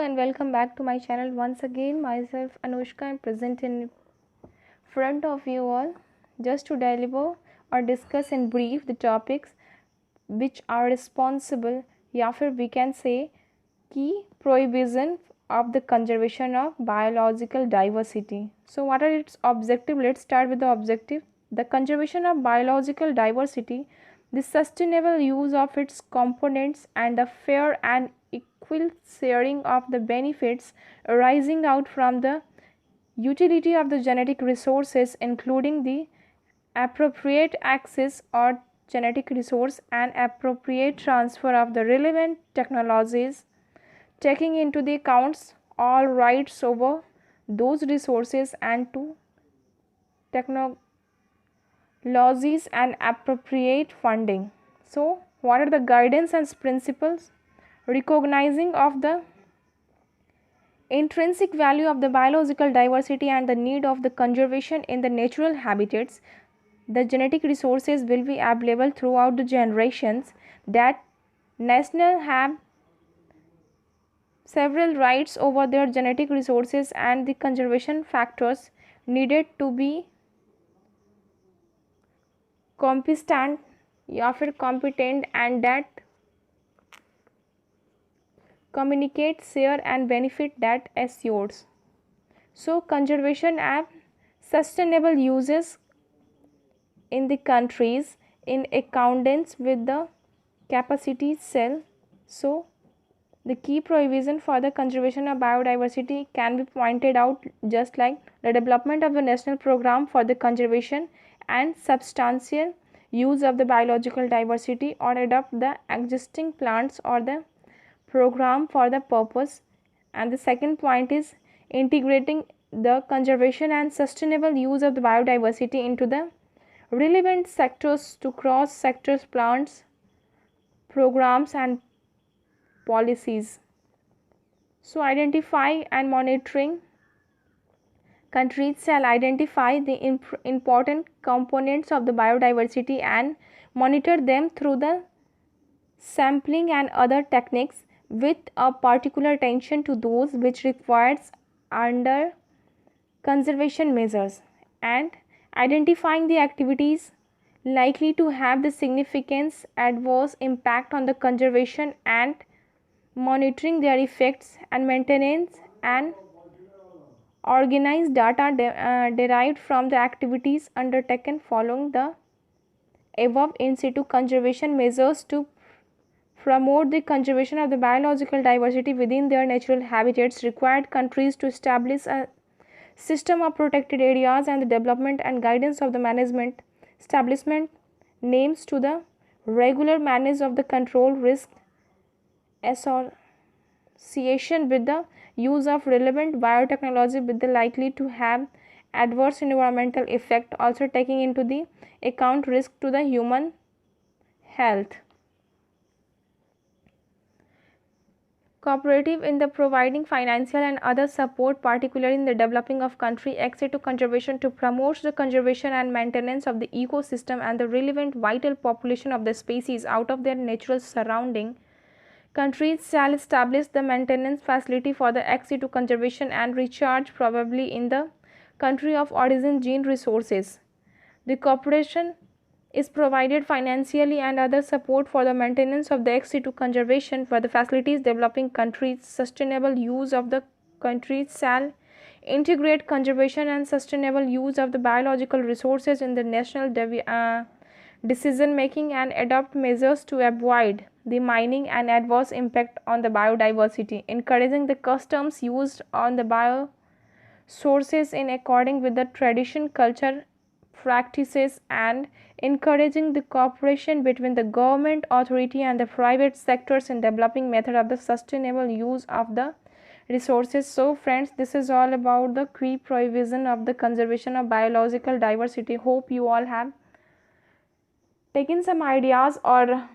and welcome back to my channel once again. Myself Anushka am present in front of you all just to deliver or discuss in brief the topics which are responsible, या फिर we can say key prohibition of the conservation of biological diversity. So what are its objective? Let's start with the objective. The conservation of biological diversity, the sustainable use of its components, and the fair and equal sharing of the benefits arising out from the utility of the genetic resources, including the appropriate access or genetic resource and appropriate transfer of the relevant technologies, taking into the accounts all rights over those resources and to technologies and appropriate funding. So what are the guidance and principles? Recognizing of the intrinsic value of the biological diversity and the need of the conservation in the natural habitats, the genetic resources will be available throughout the generations, that national have several rights over their genetic resources and the conservation factors needed to be competent and that communicate, share and benefit that assures. So conservation and sustainable uses in the countries in accordance with the capacity cell. So the key provision for the conservation of biodiversity can be pointed out, just like the development of the national program for the conservation and substantial use of the biological diversity, or adopt the existing plants or the program for the purpose. And the second point is integrating the conservation and sustainable use of the biodiversity into the relevant sectors to cross sectors plants, programs and policies. So identify and monitoring. Countries shall identify the important components of the biodiversity and monitor them through the sampling and other techniques, with a particular attention to those which requires under conservation measures, and identifying the activities likely to have the significant adverse impact on the conservation and monitoring their effects, and maintenance and organized data derived from the activities undertaken following the above in situ conservation measures to promote the conservation of the biological diversity within their natural habitats. Required countries to establish a system of protected areas and the development and guidance of the management, establishment names to the regular manage of the control risk association with the use of relevant biotechnology with the likely to have adverse environmental effect, also taking into the account risk to the human health. Cooperative in the providing financial and other support, particularly in the developing of country, access to conservation to promote the conservation and maintenance of the ecosystem and the relevant vital population of the species out of their natural surrounding. Countries shall establish the maintenance facility for the access to conservation and recharge probably in the country of origin gene resources. The cooperation is provided financially and other support for the maintenance of the access to conservation for the facilities developing countries. Sustainable use of the countries shall integrate conservation and sustainable use of the biological resources in the national decision making, and adopt measures to avoid the mining and adverse impact on the biodiversity, encouraging the customs used on the biosources in accordance with the tradition, culture, practices, and encouraging the cooperation between the government authority and the private sectors in developing method of the sustainable use of the resources. So friends, this is all about the key provision of the conservation of biological diversity. Hope you all have taken some ideas, or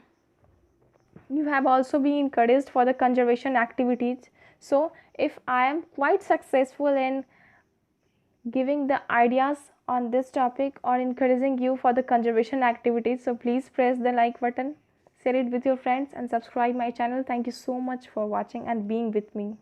you have also been encouraged for the conservation activities. So if I am quite successful in giving the ideas on this topic or encouraging you for the conservation activities, so please press the like button, share it with your friends and subscribe my channel. Thank you so much for watching and being with me.